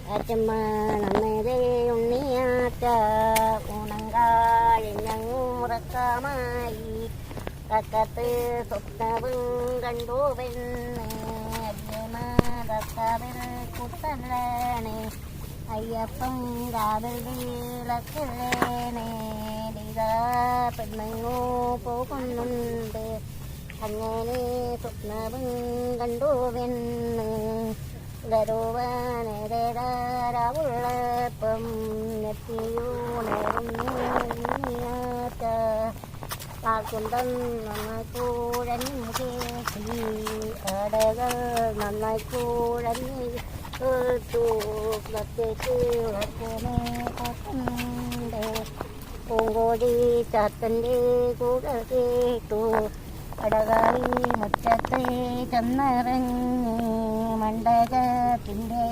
അച്ചമ്മ നന്നതേ ഉണ്ണിയാറ്റ ഉണങ്കാഴിഞ്ഞുറക്കമായി കക്കത്ത് സ്വപ്നവും കണ്ടു പെണ്ണ് അയ്യമാതക്കവിൽ കുത്തല്ലേണേ അയ്യപ്പൻ കാവിൽ വിളക്കല്ലേണേ ഇതാ പെണ്ണങ്ങോ പോകുന്നുണ്ട് അങ്ങനെ സ്വപ്നവും കണ്ടു പെണ്ണ് ഗരുവാനേരാവുള്ളപ്പം നെറ്റിയൂണേറുന്നിയാറ്റ ആക്കുണ്ടം നന്നായി കൂഴഞ്ഞു കേട്ടി അടകൾ നന്നായി കൂഴഞ്ഞു കേട്ടു പ്രത്യേകിച്ച് ഉറക്കനെ കൊട്ടുണ്ട് പൂങ്കോടി ചാത്തൻ്റെ കൂടെ കേട്ടു അടകാളി മുറ്റത്തെ ചെന്നിറങ്ങി മണ്ഡകത്തിൻ്റെ